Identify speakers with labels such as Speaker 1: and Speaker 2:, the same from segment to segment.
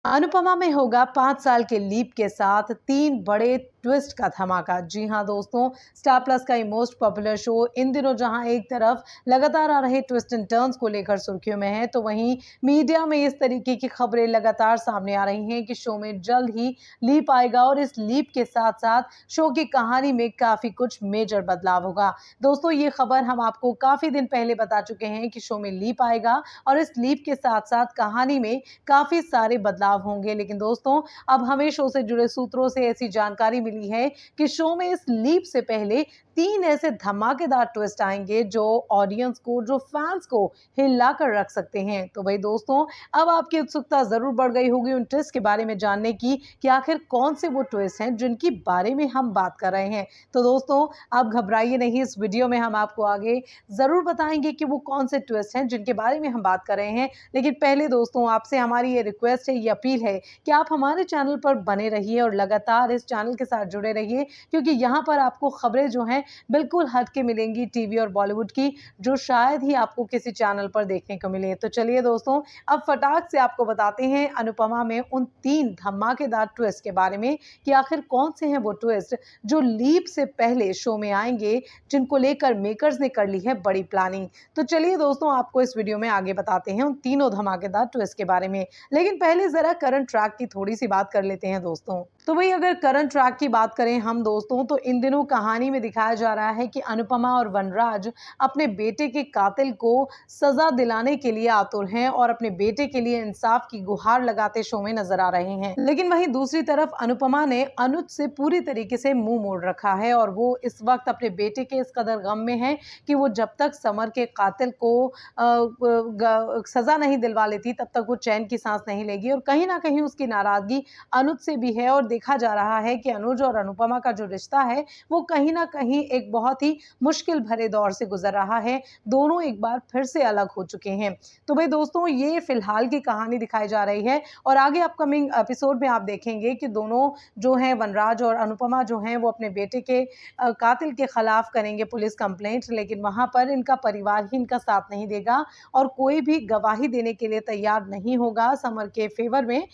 Speaker 1: अनुपमा में होगा 5 साल के लीप के साथ 3 बड़े ट्विस्ट का धमाका। जी हाँ दोस्तों, स्टार प्लस का ये मोस्ट पॉपुलर शो इन दिनों जहां एक तरफ लगातार आ रहे ट्विस्ट एंड टर्न्स को लेकर सुर्खियों में है, तो वहीं मीडिया में इस तरीके की खबरें लगातार सामने आ रही हैं कि शो में जल्द ही लीप आएगा और इस लीप के साथ साथ शो की कहानी में काफी कुछ मेजर बदलाव होगा। दोस्तों, ये खबर हम आपको काफी दिन पहले बता चुके हैं कि शो में लीप आएगा और इस लीप के साथ साथ कहानी में काफी सारे बदलाव होंगे। लेकिन दोस्तों, अब हमें शो से जुड़े सूत्रों से ऐसी जानकारी मिली है कि शो में इस लीप से पहले 3 ऐसे धमाकेदार ट्विस्ट आएंगे जो ऑडियंस को, जो फैंस को हिला कर रख सकते हैं। तो भाई दोस्तों, अब आपकी उत्सुकता जरूर बढ़ गई होगी उन ट्विस्ट के बारे में जानने की कि आखिर कौन से वो ट्विस्ट हैं जिनकी बारे में हम बात कर रहे हैं। तो दोस्तों, आप घबराइए नहीं, इस वीडियो में हम आपको आगे जरूर बताएंगे कि वो कौन से ट्विस्ट हैं जिनके बारे में हम बात कर रहे हैं। लेकिन पहले दोस्तों, आपसे हमारी ये रिक्वेस्ट है, ये अपील है कि आप हमारे चैनल पर बने रहिए और लगातार इस चैनल के साथ जुड़े रहिए, क्योंकि यहाँ पर आपको खबरें जो हैं बिल्कुल हटके मिलेंगी टीवी और बॉलीवुड की, जो शायद ही आपको किसी चैनल पर देखने को मिले। तो चलिए दोस्तों, अब फटाक से आपको बताते हैं अनुपमा में उन 3 धमाकेदार ट्विस्ट के बारे में कि आखिर कौन से हैं वो ट्विस्ट जो लीप से पहले शो में आएंगे, जिनको लेकर मेकर्स ने कर ली है बड़ी प्लानिंग। तो चलिए दोस्तों, आपको इस वीडियो में आगे बताते हैं उन तीनों धमाकेदार ट्विस्ट के बारे में। लेकिन पहले जरा करंट ट्रैक की थोड़ी सी बात कर लेते हैं दोस्तों। तो भाई, अगर करंट ट्रैक की बात करें हम दोस्तों, तो इन दिनों कहानी में दिखाया जा रहा है कि अनुपमा और वनराज अपने बेटे के कातिल को सजा दिलाने के लिए आतुर हैं और अपने बेटे के लिए इंसाफ की गुहार लगाते शो में नजर आ रहे हैं। लेकिन वहीं दूसरी तरफ अनुपमा ने अनुज से पूरी तरीके से मुंह मोड़ रखा है और वो इस वक्त अपने बेटे के इस कदर गम में है कि वो जब तक समर के कातिल को सजा नहीं दिलवा लेती तब तक वो चैन की सांस नहीं लेगी। और कहीं ना कहीं उसकी नाराजगी अनुज से भी है और देखा जा रहा है कि अनुज और अनुपमा का जो रिश्ता है वो कहीं ना कहीं एक बहुत ही मुश्किल भरे दौर से गुजर रहा है। दोनों एक बार फिर से अलग हो चुके हैं। तो भाई दोस्तों, ये फिलहाल की कहानी दिखाई जा रही है और आगे अपकमिंग एपिसोड में आप देखेंगे कि दोनों जो हैं, वनराज और अनुपमा जो हैं, वो अपने बेटे के कातिल के खिलाफ करेंगे पुलिस कंप्लेंट। लेकिन वहां पर इनका परिवार ही इनका साथ नहीं देगा और कोई भी गवाही देने के लिए तैयार नहीं होगा समर के फेवर में,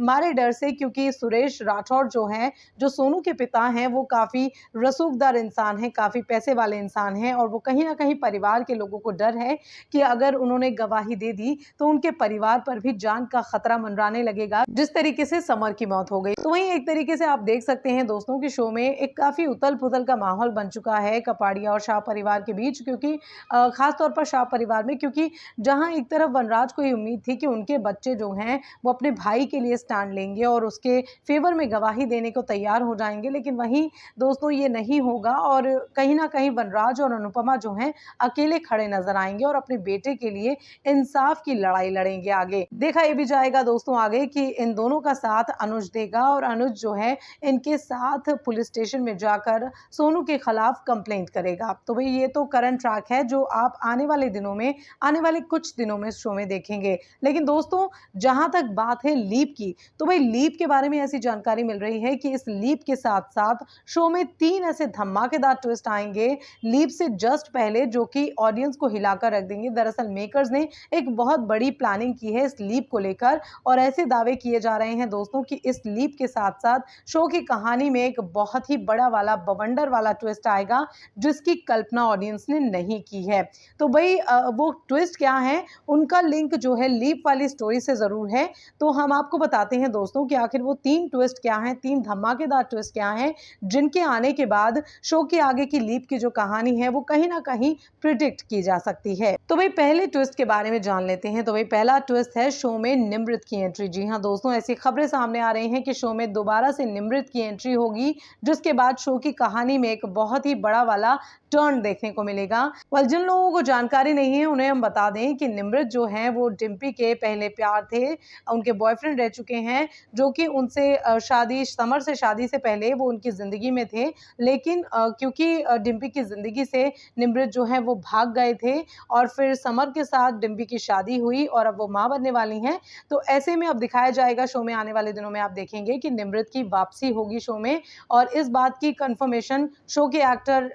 Speaker 1: मारे डर से, क्योंकि सुरेश राठौर जो हैं, जो सोनू के पिता हैं, वो काफी रसूखदार इंसान हैं, काफी पैसे वाले इंसान हैं और वो कहीं ना कहीं परिवार के लोगों को डर है कि अगर उन्होंने गवाही दे दी तो उनके परिवार पर भी जान का खतरा मंडराने लगेगा, जिस तरीके से समर की मौत हो गई। तो वहीं एक तरीके से आप देख सकते हैं दोस्तों कि शो में एक काफी उथल पुथल का माहौल बन चुका है कपाड़िया और शाह परिवार के बीच, क्योंकि खास तौर पर शाह परिवार में, क्योंकि जहां एक तरफ वनराज को ये उम्मीद थी कि उनके बच्चे जो हैं वो अपने भाई के लिए स्टैंड लेंगे और उसके फेवर में गवाही देने को तैयार हो जाएंगे, लेकिन वहीं दोस्तों ये नहीं होगा और कहीं ना कहीं वनराज और अनुपमा जो हैं अकेले खड़े नजर आएंगे और अपने बेटे के लिए इंसाफ की लड़ाई लड़ेंगे। आगे देखा ये भी जाएगा दोस्तों आगे कि इन दोनों का साथ अनुज देगा और अनुज जो है इनके साथ पुलिस स्टेशन में जाकर सोनू के खिलाफ कंप्लेंट करेगा। तो भाई, ये तो करंट ट्रैक है जो आप आने वाले दिनों में, आने वाले कुछ दिनों में शो में देखेंगे। लेकिन दोस्तों, जहां तक बात है लीप की, तो भाई लीप के बारे में ऐसी जानकारी मिल रही है कि इस लीप के साथ साथ शो में 3 ऐसे धमाकेदार ट्विस्ट आएंगे लीप से जस्ट पहले, जो कि ऑडियंस को हिलाकर रख देंगे। दरअसल मेकर्स ने एक बहुत बड़ी प्लानिंग की है इस लीप को लेकर और ऐसे दावे किए जा रहे हैं दोस्तों कि इस लीप के साथ साथ शो की कहानी में एक बहुत ही बड़ा वाला बवंडर वाला ट्विस्ट आएगा जिसकी कल्पना ऑडियंस ने नहीं की है। तो भाई वो ट्विस्ट क्या है, उनका लिंक जो है लीप वाली स्टोरी से जरूर है। तो हम आपको बताते हैं दोस्तों कि आखिर वो 3 ट्विस्ट क्या हैं, 3 धमाकेदार ट्विस्ट क्या हैं जिनके आने के बाद शो के आगे की लीप की जो कहानी है वो कहीं ना कहीं प्रिडिक्ट की जा सकती है। तो भाई, पहले ट्विस्ट के बारे में जान लेते हैं। तो भाई, पहला ट्विस्ट है शो में निमृत की एंट्री। जी हाँ दोस्तों, ऐसी खबरें सामने आ रही हैं कि शो में दोबारा से निमृत की एंट्री होगी, जिसके बाद शो की कहानी में एक बहुत ही बड़ा वाला टर्न देखने को मिलेगा। और जिन लोगों को जानकारी नहीं है उन्हें हम बता दें कि निमृत जो हैं वो डिम्पी के पहले प्यार थे, उनके बॉयफ्रेंड रह चुके हैं, जो कि उनसे शादी, समर से शादी से पहले वो उनकी जिंदगी में थे। लेकिन क्योंकि डिम्पी की जिंदगी से निमृत जो है वो भाग गए थे और फिर समर के साथ डिम्पी की शादी हुई और अब वो मां बनने वाली हैं। तो ऐसे में अब दिखाया जाएगा शो में, आने वाले दिनों में आप देखेंगे कि निमृत की वापसी होगी शो में और इस बात की कंफर्मेशन शो के एक्टर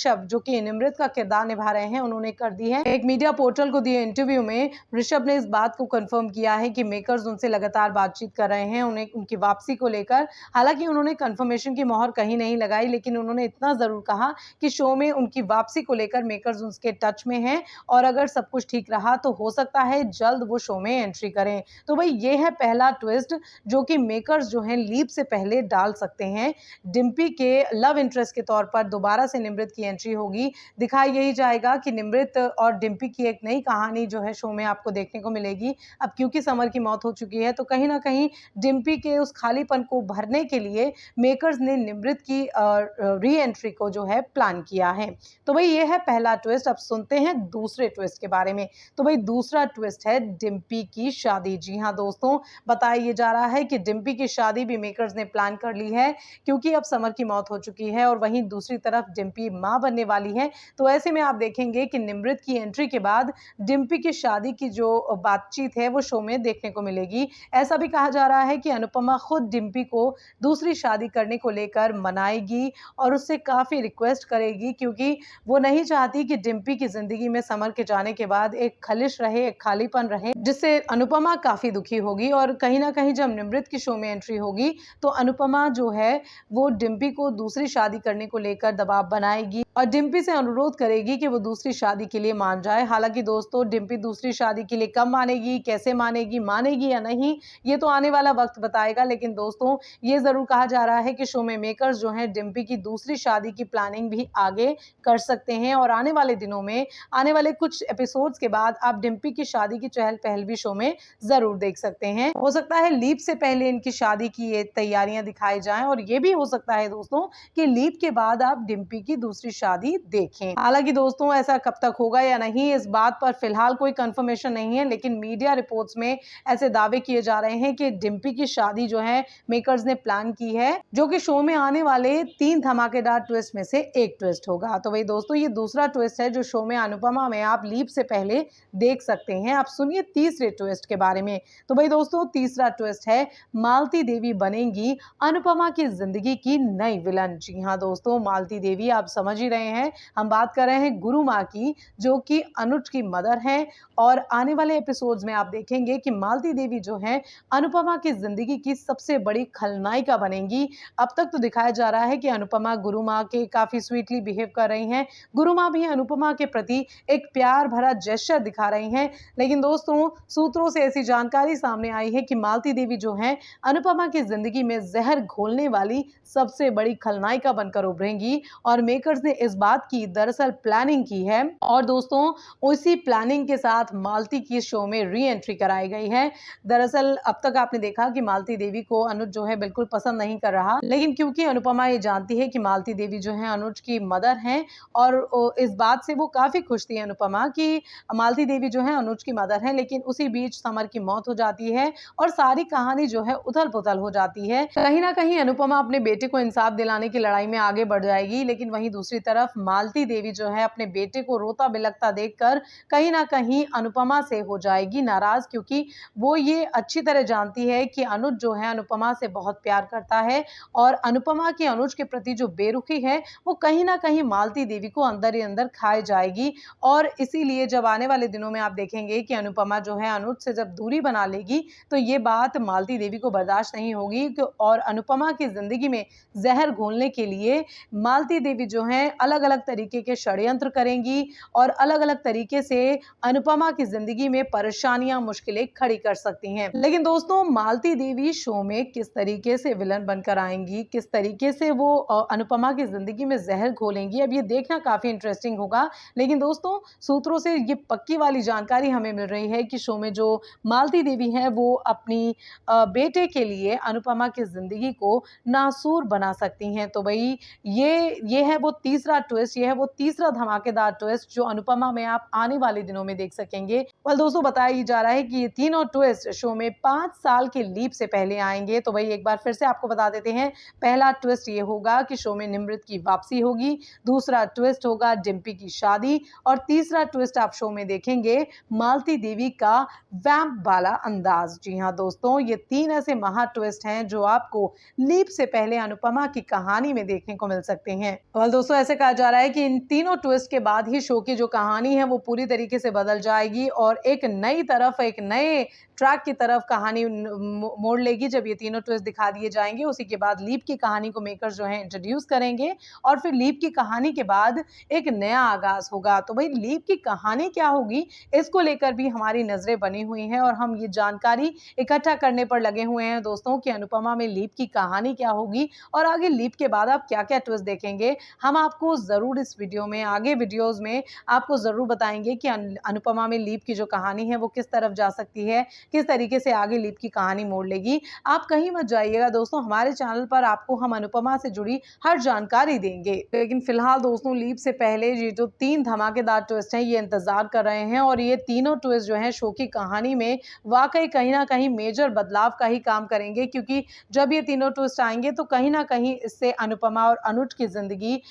Speaker 1: ऋषभ जो कि निमृत का किरदार निभा रहे हैं उन्होंने कर दी है। एक मीडिया पोर्टल को दिए इंटरव्यू में ऋषभ ने इस बात को कंफर्म किया है कि मेकर्स उनसे लगातार बातचीत कर रहे हैं उन्हें उनकी वापसी को लेकर। हालांकि उन्होंने कंफर्मेशन की मोहर कहीं नहीं लगाई, लेकिन उन्होंने इतना जरूर कहा कि शो में उनकी वापसी को लेकर मेकर्स उनके टच में हैं और अगर सब कुछ ठीक रहा तो हो सकता है जल्द वो शो में एंट्री करें। तो भाई ये है पहला ट्विस्ट जो कि मेकर्स जो हैं लीप से पहले डाल सकते हैं। डिम्पी के लव इंटरेस्ट के तौर पर दोबारा से निमृत की एंट्री होगी। दिखाया यही जाएगा कि निमृत और डिम्पी की एक नई कहानी जो है शो में आपको देखने को मिलेगी। अब क्योंकि समर की मौत हो चुकी है तो कहीं ना कहीं डिम्पी के उस खालीपन को भरने के लिए मेकर्स ने निमृत की री एंट्री को जो है प्लान किया है। तो भाई ये है पहला ट्विस्ट। अब सुनते हैं दूसरे ट्विस्ट के बारे में। तो भाई दूसरा ट्विस्ट है डिम्पी की शादी। जी हाँ दोस्तों, बताया जा रहा है कि डिम्पी की शादी भी मेकर्स ने प्लान कर ली है क्योंकि अब समर की मौत हो चुकी है और वहीं दूसरी तरफ डिम्पी मां बनने वाली है। तो ऐसे में आप देखेंगे कि निमृत की एंट्री के बाद डिम्पी की शादी की जो बातचीत है वो शो में देखने को मिलेगी। ऐसा भी कहा जा रहा है कि अनुपमा खुद डिम्पी को दूसरी शादी करने को लेकर मनाएगी और उससे काफी रिक्वेस्ट करेगी क्योंकि वो नहीं चाहती कि डिम्पी की जिंदगी में समर के जाने के बाद एक खलिश रहे, एक खालीपन रहे, जिससे अनुपमा काफी दुखी होगी। और कहीं ना कहीं जब निमृत की शो में एंट्री होगी तो अनुपमा जो है वो डिम्पी को दूसरी शादी करने को लेकर दबाव बनाएगी और डिम्पी से अनुरोध करेगी कि वो दूसरी शादी के लिए मान जाए। हालांकि दोस्तों डिम्पी दूसरी शादी के लिए कब मानेगी, कैसे मानेगी या नहीं, ये तो आने वाला वक्त बताएगा। लेकिन दोस्तों ये जरूर कहा जा रहा है कि शो में मेकर्स जो हैं डिम्पी की दूसरी शादी की प्लानिंग भी आगे कर सकते हैं और आने वाले दिनों में, आने वाले कुछ एपिसोड्स के बाद आप डिम्पी की शादी की चहल पहल भी शो में जरूर देख सकते हैं। हो सकता है लीप से पहले इनकी शादी की ये तैयारियां दिखाई जाएं और ये भी हो सकता है दोस्तों कि लीप के बाद आप डिम्पी की दूसरी शादी देखें। हालांकि दोस्तों ऐसा कब तक होगा या नहीं, इस बात पर फिलहाल कोई कंफर्मेशन नहीं है, लेकिन मीडिया रिपोर्ट्स में ऐसे दावे किए जा रहे हैं कि डिम्पी की शादी जो है मेकर्स ने प्लान की है, जो कि शो में आने वाले 3 धमाकेदार ट्विस्ट में से एक ट्विस्ट होगा। तो भाई दोस्तों ये दूसरा ट्विस्ट है जो शो में अनुपमा में आप लीप से पहले देख सकते हैं। आप सुनिए तीसरे ट्विस्ट के बारे में। तो भाई दोस्तों तीसरा ट्विस्ट है मालती देवी बनेंगी अनुपमा की जिंदगी की नई विलन। जी हाँ दोस्तों, मालती देवी आप समझ ही रहे हैं, हम बात कर रहे हैं गुरु माँ की, जो कि अनुज की मदर है। और आने वाले एपिसोड्स में आप देखेंगे कि मालती देवी जो है अनुपमा की जिंदगी की सबसे बड़ी खलनायिका बनेंगी। अब तक तो दिखाया जा रहा है कि अनुपमा गुरु माँ के काफी स्वीटली बिहेव कर रही हैं, गुरु माँ भी अनुपमा के प्रति एक प्यार भरा जेस्चर दिखा रही हैं। लेकिन दोस्तों सूत्रों से ऐसी जानकारी सामने आई है कि मालती देवी जो है अनुपमा की जिंदगी में जहर घोलने वाली सबसे बड़ी खलनायिका बनकर उभरेंगी और मेकर्स ने इस बात की दरअसल प्लानिंग की है। और दोस्तों उसी प्लानिंग के साथ मालती की शो में री एंट्री कराई गई है। दरअसल अब तक आपने देखा कि मालती देवी को अनुज जो है बिल्कुल पसंद नहीं कर रहा, लेकिन क्योंकि अनुपमा ये जानती है कि मालती देवी जो है अनुज की मदर हैं और इस बात से वो काफी खुश थी अनुपमा कि मालती देवी जो है अनुज की मदर है। लेकिन उसी बीच समर की मौत हो जाती है और सारी कहानी जो है उथल पुथल हो जाती है। कहीं ना कहीं अनुपमा अपने बेटे को इंसाफ दिलाने की लड़ाई में आगे बढ़ जाएगी, लेकिन वहीं दूसरी तरफ मालती देवी जो है अपने बेटे को रोता बिलखता देखकर कहीं ना कहीं अनुपमा से हो जाएगी नाराज, क्योंकि वो ये अच्छी तरह जानती है कि अनुज जो है अनुपमा से बहुत प्यार करता है और अनुपमा की अनुज के प्रति जो बेरुखी है वो कहीं ना कहीं मालती देवी को अंदर ही अंदर खाए जाएगी। और इसीलिए जब आने वाले दिनों में आप देखेंगे कि अनुपमा जो है अनुज से जब दूरी बना लेगी तो ये बात मालती देवी को बर्दाश्त नहीं होगी और अनुपमा की जिंदगी में जहर घोलने के लिए मालती देवी जो है अलग अलग तरीके के षड्यंत्र करेंगी और अलग अलग तरीके से अनुपमा की जिंदगी में परेशानियां, मुश्किलें खड़ी कर सकती हैं। लेकिन दोस्तों मालती देवी शो में किस तरीके से विलन बनकर आएंगी, किस तरीके से वो अनुपमा की जिंदगी में जहर घोलेंगी, अब ये देखना काफी इंटरेस्टिंग होगा। लेकिन दोस्तों सूत्रों से ये पक्की वाली जानकारी हमें मिल रही है कि शो में जो मालती देवी है वो अपनी बेटे के लिए अनुपमा की जिंदगी को नासूर बना सकती हैं। तो भाई ये है वो तीसरा ट्विस्ट, ये है वो तीसरा धमाकेदार ट्विस्ट जो अनुपमा में आप आने वाले दिनों में देख सकेंगे। और दोस्तों बताया जा रहा है कि ये तीनों ट्विस्ट शो में 5 साल के लीप से पहले आएंगे। तो भाई एक बार फिर से आपको बता देते हैं, पहला ट्विस्ट ये होगा कि शो में निमृत की वापसी होगी, दूसरा ट्विस्ट होगा डिम्पी की शादी और तीसरा ट्विस्ट आप शो में देखेंगे मालती देवी का वैम्प वाला अंदाज। जी हाँ दोस्तों, ये 3 ऐसे महा ट्विस्ट हैं जो आपको लीप से पहले अनुपमा की कहानी में देखने को मिल सकते हैं। और दोस्तों ऐसे से कहा जा रहा है कि इन तीनों ट्विस्ट के बाद ही शो की जो कहानी है वो पूरी तरीके से बदल जाएगी और एक नई तरफ, एक नए ट्रैक की तरफ कहानी मोड़ लेगी जब ये तीनों ट्विस्ट दिखा दिए जाएंगे। उसी के बाद लीप की कहानी को मेकर्स जो है इंट्रोड्यूस करेंगे और फिर लीप की कहानी के बाद एक नया आगाज होगा। तो भाई लीप की कहानी क्या होगी, इसको लेकर भी हमारी नजरें बनी हुई हैं और हम ये जानकारी इकट्ठा करने पर लगे हुए हैं दोस्तों कि अनुपमा में लीप की कहानी क्या होगी और आगे लीप के बाद आप क्या क्या ट्विस्ट देखेंगे। हम आपको जरूर इस वीडियो में, आगे वीडियोज में आपको जरूर बताएंगे कि अनुपमा में लीप की जो कहानी है वो किस तरफ जा सकती है, किस तरीके से आगे लीप की कहानी मोड़ लेगी। आप कहीं मत जाइएगा दोस्तों, हमारे चैनल पर आपको हम अनुपमा से जुड़ी हर जानकारी देंगे। लेकिन फिलहाल दोस्तों लीप से पहले ये जो 3 धमाकेदार ट्विस्ट हैं ये इंतजार कर रहे हैं और ये तीनों ट्विस्ट जो हैं शो की कहानी में वाकई कहीं ना कहीं मेजर बदलाव का ही काम करेंगे, क्योंकि जब ये तीनों ट्विस्ट आएंगे तो कहीं ना कहीं इससे अनुपमा और अनुज की जिंदगी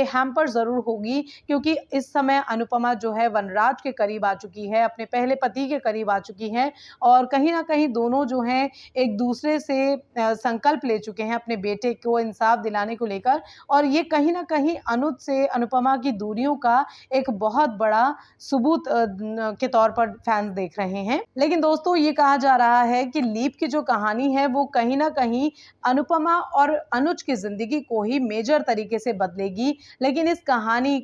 Speaker 1: हैम्पर जरूर होगी, क्योंकि इस समय अनुपमा जो है वनराज के करीब आ चुकी है, अपने पहले पति के करीब आ चुकी है और कहीं ना कहीं दोनों जो हैं एक दूसरे से संकल्प ले चुके हैं अपने बेटे को इंसाफ दिलाने को लेकर और ये कहीं ना कहीं अनुज से अनुपमा की दूरियों का एक बहुत बड़ा सबूत के तौर पर फैंस देख रहे हैं। लेकिन दोस्तों ये कहा जा रहा है कि लीप की जो कहानी है वो कहीं ना कहीं अनुपमा और अनुज की जिंदगी को ही मेजर तरीके से बदलेगी। लेकिन इस कहानी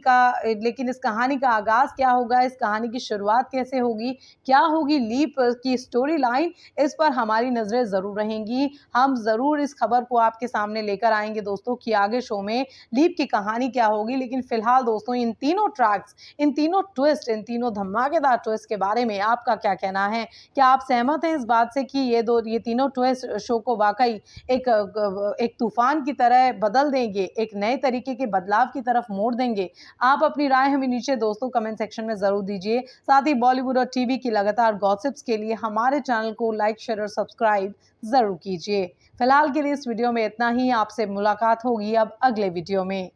Speaker 1: का आगाज क्या होगा, इस कहानी की शुरुआत कैसे होगी, क्या होगी लीप की स्टोरी लाइन, इस पर हमारी नजरें जरूर रहेंगी। हम जरूर इस खबर को आपके सामने लेकर आएंगे दोस्तों कि आगे शो में लीप की कहानी क्या होगी। लेकिन फिलहाल दोस्तों इन तीनों ट्रैक्स, इन तीनों ट्विस्ट, इन तीनों धमाकेदार ट्विस्ट के बारे में आपका क्या कहना है? क्या आप सहमत हैं इस बात से कि ये तीनों ट्विस्ट शो को वाकई एक तूफान की तरह बदल देंगे, एक नए तरीके के बदलाव की तरफ मोड़ देंगे? आप अपनी राय हमें नीचे दोस्तों कमेंट सेक्शन में जरूर दीजिए। साथ ही बॉलीवुड और टीवी की लगातार गॉसिप्स के लिए हमारे चैनल को लाइक, शेयर और सब्सक्राइब जरूर कीजिए। फिलहाल के लिए इस वीडियो में इतना ही। आपसे मुलाकात होगी अब अगले वीडियो में।